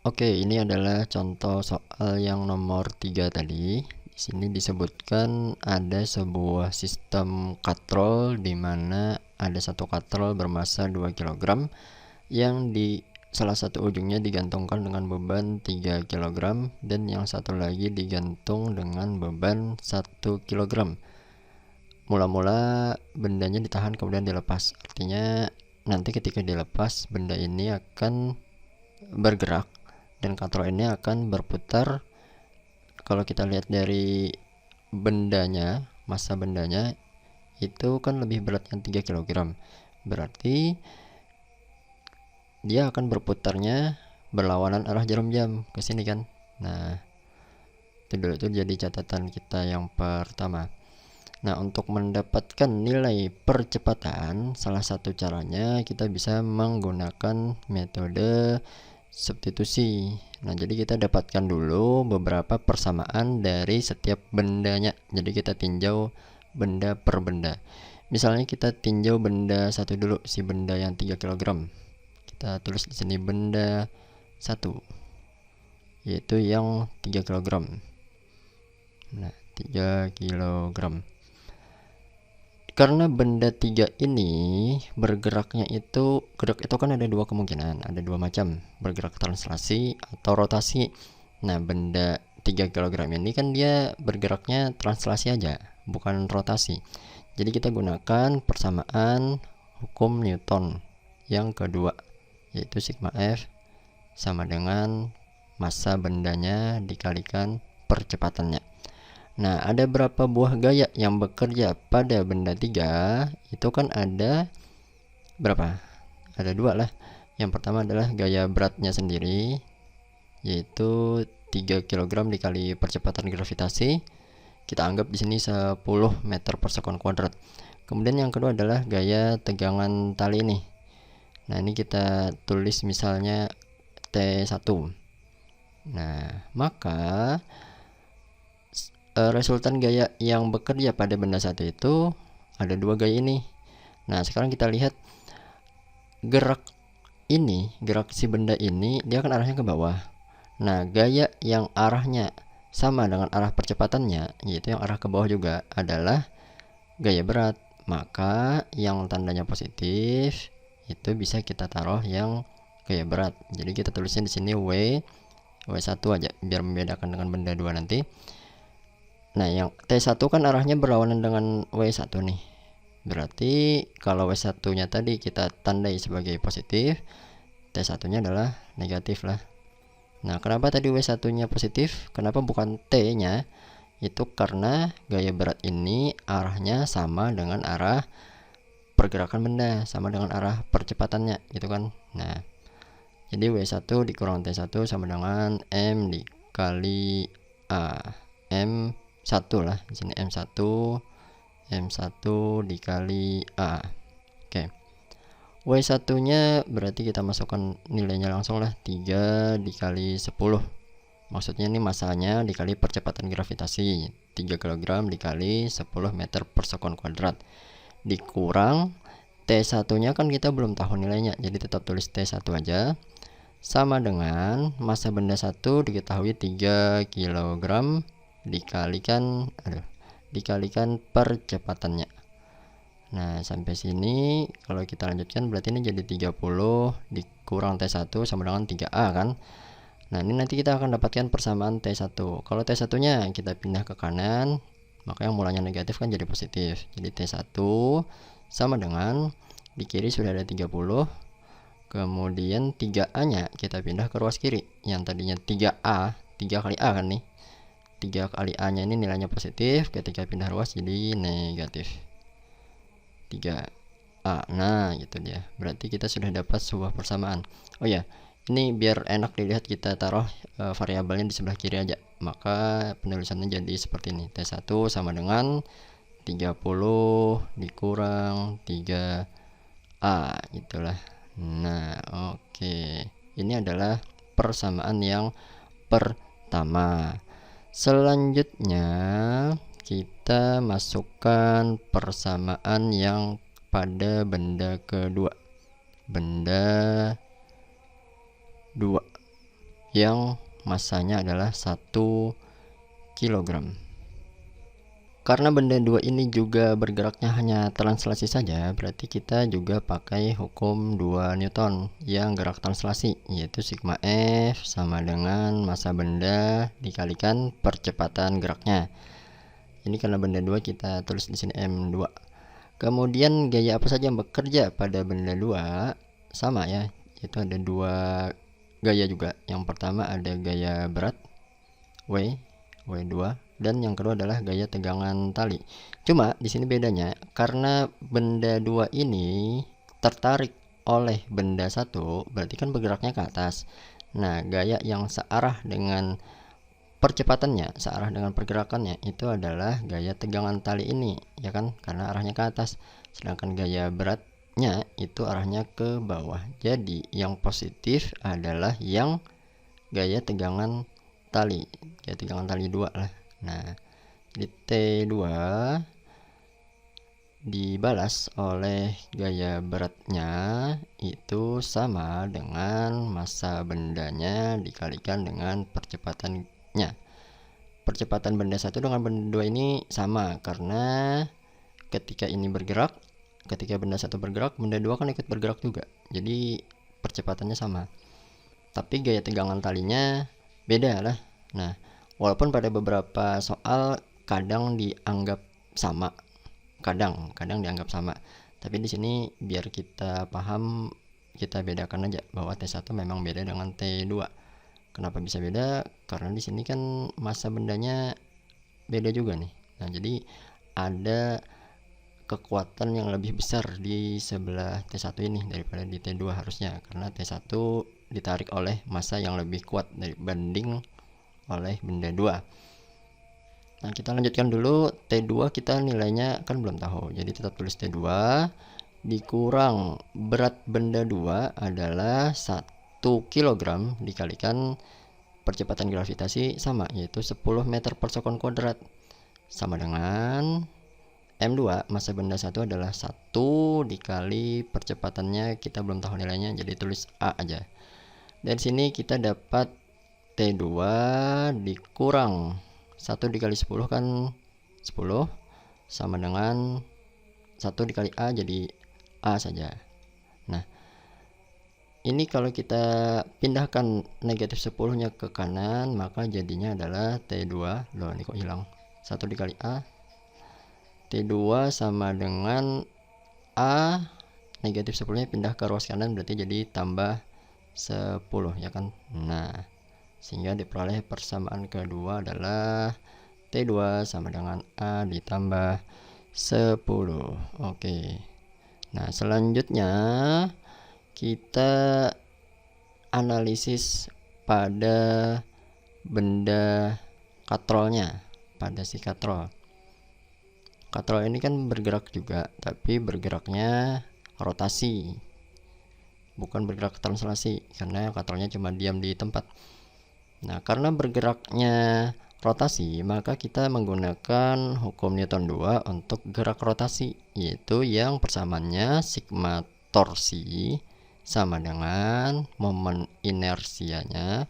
Oke, ini adalah contoh soal yang nomor 3 tadi. Di sini disebutkan ada sebuah sistem katrol di mana ada satu katrol bermasa 2 kg yang di salah satu ujungnya digantungkan dengan beban 3 kg dan yang satu lagi digantung dengan beban 1 kg. Mula-mula bendanya ditahan kemudian dilepas. Artinya nanti ketika dilepas benda ini akan bergerak dan katrol ini akan berputar. Kalau kita lihat dari bendanya, massa bendanya itu kan lebih berat yang 3 kg. Berarti dia akan berputarnya berlawanan arah jarum jam ke sini kan. Nah, itu dulu, itu jadi catatan kita yang pertama. Nah, untuk mendapatkan nilai percepatan, salah satu caranya kita bisa menggunakan metode substitusi. Nah, jadi kita dapatkan dulu beberapa persamaan dari setiap bendanya. Jadi kita tinjau benda per benda. Misalnya kita tinjau benda satu dulu, si benda yang 3 kg. Kita tulis di sini benda 1, yaitu yang 3 kg. Nah, 3 kg. Karena benda 3 ini bergeraknya itu, gerak itu kan ada dua kemungkinan, ada dua macam, bergerak translasi atau rotasi. Nah, benda 3 kg ini kan dia bergeraknya translasi aja, bukan rotasi. Jadi kita gunakan persamaan hukum Newton yang kedua, yaitu sigma F sama dengan massa bendanya dikalikan percepatannya. Nah, ada berapa buah gaya yang bekerja pada benda 3? Itu kan ada berapa? Ada dua lah. Yang pertama adalah gaya beratnya sendiri, yaitu 3 kg dikali percepatan gravitasi. Kita anggap di sini 10 meter per sekon kuadrat. Kemudian yang kedua adalah gaya tegangan tali ini. Nah, ini kita tulis misalnya T1. Nah, maka resultan gaya yang bekerja pada benda satu itu ada dua gaya ini. Nah, sekarang kita lihat gerak ini, gerak si benda ini dia akan arahnya ke bawah. Nah, gaya yang arahnya sama dengan arah percepatannya, yaitu yang arah ke bawah juga, adalah gaya berat. Maka yang tandanya positif itu bisa kita taruh yang gaya berat. Jadi kita tulisnya di sini W1 aja biar membedakan dengan benda 2 nanti. Nah, yang T1 kan arahnya berlawanan dengan W1 nih. Berarti kalau W1-nya tadi kita tandai sebagai positif, T1-nya adalah negatif lah. Nah, kenapa tadi W1-nya positif? Kenapa bukan T-nya? Itu karena gaya berat ini arahnya sama dengan arah pergerakan benda, sama dengan arah percepatannya, gitu kan. Nah, jadi W1 dikurang T1 sama dengan M dikali A. M1 lah, di sini M1 dikali A. Oke. W1-nya berarti kita masukkan nilainya langsung lah, 3 dikali 10. Maksudnya ini masanya dikali percepatan gravitasi, 3 kg dikali 10 meter per sekon kuadrat. Dikurang T1-nya kan kita belum tahu nilainya, jadi tetap tulis T1 aja. Sama dengan massa benda 1 diketahui 3 kg dikalikan percepatannya. Nah, sampai sini kalau kita lanjutkan berarti ini jadi 30 dikurang T1 sama dengan 3A kan. Nah, ini nanti kita akan dapatkan persamaan T1. Kalau T1-nya kita pindah ke kanan, maka yang mulanya negatif kan jadi positif. Jadi T1 sama dengan di kiri sudah ada 30. Kemudian 3A-nya kita pindah ke ruas kiri. Yang tadinya 3A, 3 kali A kan nih. 3 kali A-nya ini nilainya positif, ketika pindah ruas jadi negatif. 3A. Nah, gitu dia. Berarti kita sudah dapat sebuah persamaan. Oh ya, ini biar enak dilihat kita taruh variabelnya di sebelah kiri aja. Maka penulisannya jadi seperti ini. T1 sama dengan 30 dikurang 3A, gitulah. Nah, oke. Ini adalah persamaan yang pertama. Selanjutnya kita masukkan persamaan yang pada benda kedua. Benda 2. yang massanya adalah 1 kilogram. Karena benda dua ini juga bergeraknya hanya translasi saja, berarti kita juga pakai hukum 2 Newton yang gerak translasi, yaitu sigma F sama dengan massa benda dikalikan percepatan geraknya. Ini karena benda 2 kita tulis di sini M2. Kemudian gaya apa saja yang bekerja pada benda 2? Sama ya, itu ada 2 gaya juga. Yang pertama ada gaya berat W2, dan yang kedua adalah gaya tegangan tali. Cuma di sini bedanya karena benda 2 ini tertarik oleh benda 1, berarti kan bergeraknya ke atas. Nah, gaya yang searah dengan percepatannya, searah dengan pergerakannya itu adalah gaya tegangan tali ini, ya kan? Karena arahnya ke atas. Sedangkan gaya beratnya itu arahnya ke bawah. Jadi yang positif adalah yang gaya tegangan tali, gaya tegangan tali 2 lah. Nah, jadi T2 dibalas oleh gaya beratnya itu sama dengan massa bendanya dikalikan dengan percepatannya. Percepatan benda 1 dengan benda 2 ini sama karena ketika ini bergerak, ketika benda 1 bergerak, benda 2 kan ikut bergerak juga. Jadi percepatannya sama. Tapi gaya tegangan talinya beda lah. Nah, walaupun pada beberapa soal kadang dianggap sama, kadang dianggap sama, tapi di sini biar kita paham, kita bedakan aja bahwa T1 memang beda dengan T2. Kenapa bisa beda? Karena di sini kan massa bendanya beda juga nih. Nah, jadi ada kekuatan yang lebih besar di sebelah T1 ini daripada di T2 harusnya, karena T1 ditarik oleh massa yang lebih kuat dibanding oleh benda 2. Nah, kita lanjutkan dulu. T2 kita nilainya kan belum tahu, jadi tetap tulis T2 dikurang berat benda 2 adalah 1 kg dikalikan percepatan gravitasi sama, yaitu 10 meter per sekon kuadrat, sama dengan M2, massa benda 1 adalah 1 dikali percepatannya kita belum tahu nilainya, jadi tulis A aja. Dan sini kita dapat T2 dikurang 1 dikali 10 kan 10, sama dengan 1 dikali A, jadi A saja. Nah, ini kalau kita pindahkan negatif 10 nya ke kanan, maka jadinya adalah T2. Loh, ini kok hilang? 1 dikali A, T2 sama dengan A, negatif 10 nya pindah ke ruas kanan, berarti jadi tambah 10, ya kan? Nah, sehingga diperoleh persamaan kedua adalah T2 sama dengan A ditambah 10. Oke. Nah, selanjutnya kita analisis pada benda katrolnya, pada si katrol. Katrol ini kan bergerak juga, tapi bergeraknya rotasi, bukan bergerak translasi, karena katrolnya cuma diam di tempat. Nah, karena bergeraknya rotasi, maka kita menggunakan hukum Newton 2 untuk gerak rotasi, yaitu yang persamaannya sigma torsi sama dengan momen inersianya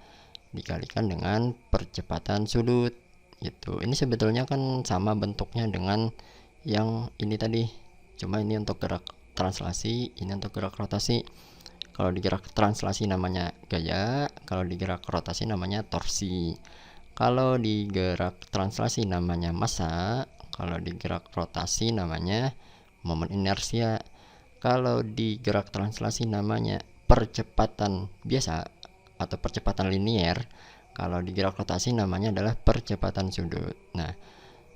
dikalikan dengan percepatan sudut. Itu ini sebetulnya kan sama bentuknya dengan yang ini tadi, cuma ini untuk gerak translasi, ini untuk gerak rotasi. Kalau digerak translasi namanya gaya, kalau digerak rotasi namanya torsi. Kalau digerak translasi namanya massa, kalau digerak rotasi namanya momen inersia. Kalau digerak translasi namanya percepatan biasa atau percepatan linier. Kalau digerak rotasi namanya adalah percepatan sudut. Nah,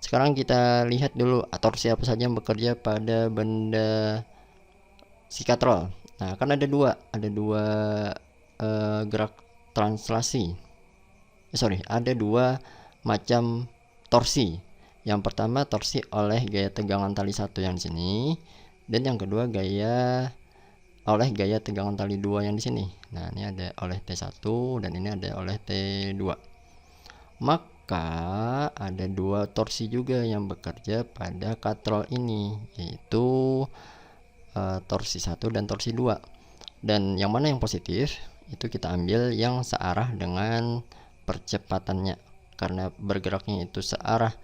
sekarang kita lihat dulu torsi apa saja yang bekerja pada benda si katrol. Nah, kan ada dua gerak translasi. Ada 2 macam torsi. Yang pertama torsi oleh gaya tegangan tali 1 yang di sini, dan yang kedua oleh gaya tegangan tali 2 yang di sini. Nah, ini ada oleh T1 dan ini ada oleh T2. Maka ada 2 torsi juga yang bekerja pada katrol ini, yaitu torsi 1 dan torsi 2. Dan yang mana yang positif? itu kita ambil yang searah dengan percepatannya, karena bergeraknya itu searah,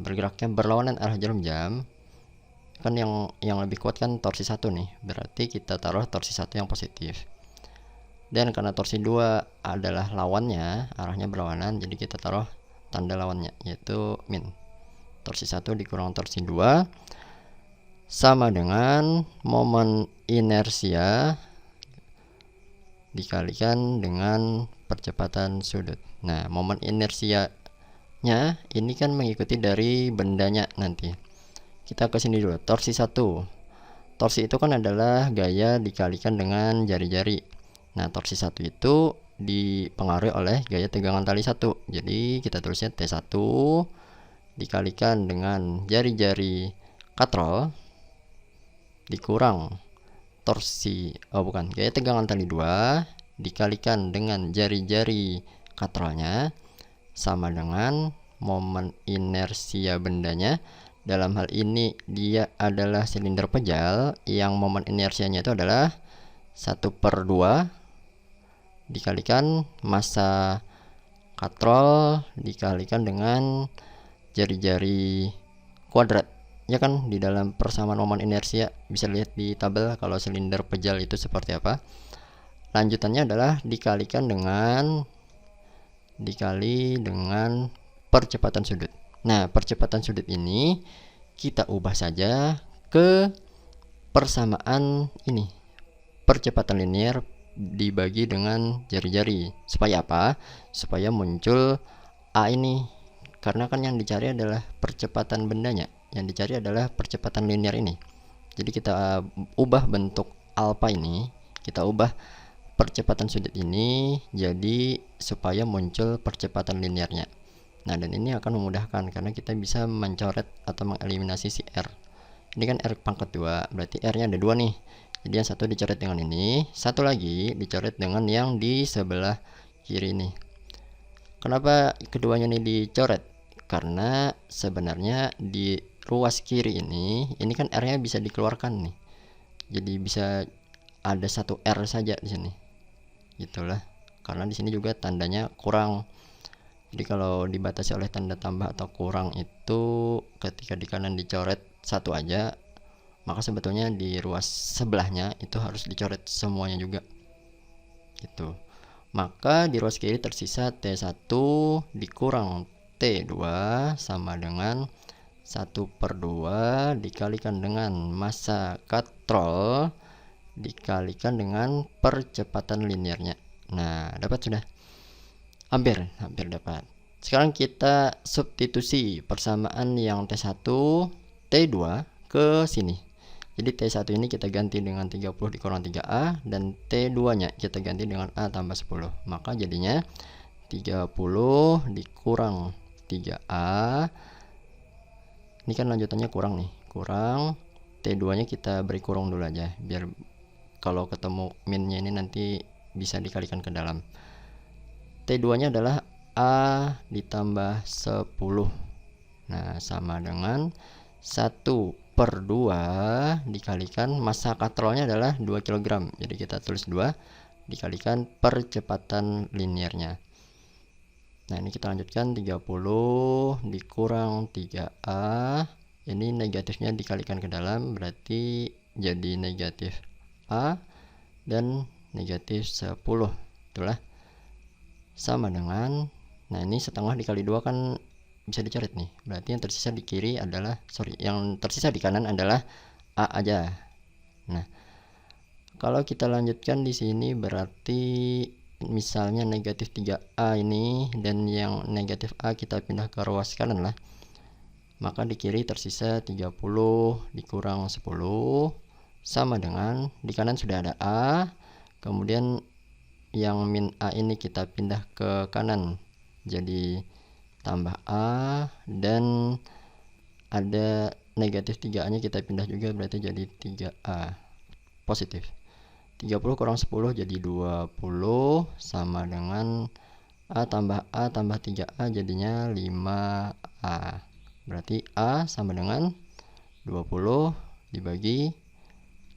bergeraknya berlawanan arah jarum jam, kan yang lebih kuat kan torsi 1 nih, berarti kita taruh torsi 1 yang positif. Dan karena torsi 2 adalah lawannya, arahnya berlawanan, jadi kita taruh tanda lawannya, yaitu min. Torsi 1 dikurang torsi 2 sama dengan momen inersia dikalikan dengan percepatan sudut. Nah, momen inersianya ini kan mengikuti dari bendanya nanti. Kita ke sini dulu, torsi 1. Torsi itu kan adalah gaya dikalikan dengan jari-jari. Nah, torsi 1 itu dipengaruhi oleh gaya tegangan tali 1. Jadi kita tulisnya T1 dikalikan dengan jari-jari katrol dikurang gaya tegangan tali 2 dikalikan dengan jari-jari katrolnya sama dengan momen inersia bendanya. Dalam hal ini dia adalah silinder pejal yang momen inersianya itu adalah 1/2 dikalikan massa katrol dikalikan dengan jari-jari kuadrat, ya kan. Di dalam persamaan momen inersia bisa lihat di tabel kalau silinder pejal itu seperti apa. Lanjutannya adalah dikali dengan percepatan sudut. Nah, percepatan sudut ini kita ubah saja ke persamaan ini, percepatan linear dibagi dengan jari-jari. Supaya apa? Supaya muncul A ini, karena kan yang dicari adalah percepatan bendanya, yang dicari adalah percepatan linear ini. Jadi kita ubah bentuk alfa ini, kita ubah percepatan sudut ini jadi supaya muncul percepatan linearnya. Nah, dan ini akan memudahkan karena kita bisa mencoret atau mengeliminasi si R. Ini kan R pangkat 2, berarti R nya ada 2 nih. Jadi yang satu dicoret dengan ini, satu lagi dicoret dengan yang di sebelah kiri ini. Kenapa keduanya ini dicoret? Karena sebenarnya di ruas kiri ini kan R nya bisa dikeluarkan nih. Jadi bisa ada satu R saja di sini. Gitulah. Karena di sini juga tandanya kurang. Jadi kalau dibatasi oleh tanda tambah atau kurang itu ketika di kanan dicoret satu aja, maka sebetulnya di ruas sebelahnya itu harus dicoret semuanya juga. Gitu. Maka di ruas kiri tersisa T1 dikurang T2 sama dengan 1/2 dikalikan dengan massa katrol dikalikan dengan percepatan linearnya. Nah, dapat sudah. Hampir dapat. Sekarang kita substitusi persamaan yang T1 T2 ke sini. Jadi T1 ini kita ganti dengan 30 dikurang 3A dan T2 nya kita ganti dengan A tambah 10. Maka jadinya 30 dikurang 3A. Ini kan lanjutannya kurang nih, kurang T2 nya kita beri kurung dulu aja biar kalau ketemu minnya ini nanti bisa dikalikan ke dalam. T2 nya adalah A ditambah 10. Nah, sama dengan 1/2 dikalikan massa katrolnya adalah 2 kg. Jadi kita tulis 2 dikalikan percepatan linearnya. Nah, ini kita lanjutkan 30 dikurang 3A. Ini negatifnya dikalikan ke dalam berarti jadi negatif A dan negatif 10. Itulah. Sama dengan, nah ini setengah dikali 2 kan bisa dicoret nih. Berarti yang tersisa di kiri adalah, yang tersisa di kanan adalah A aja. Nah, kalau kita lanjutkan di sini berarti misalnya negatif 3A ini dan yang negatif A kita pindah ke ruas kanan lah. Maka di kiri tersisa 30 dikurang 10 sama dengan di kanan sudah ada A, kemudian yang min A ini kita pindah ke kanan jadi tambah A, dan ada negatif 3A nya kita pindah juga berarti jadi 3A positif. 30 kurang 10 jadi 20 sama dengan A tambah 3A jadinya 5A. Berarti A sama dengan 20 dibagi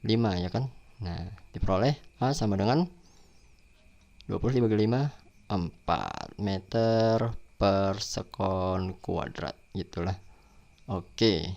5 ya kan. Nah, diperoleh A sama dengan 20 dibagi 5 4 meter per sekon kuadrat gitulah. Oke.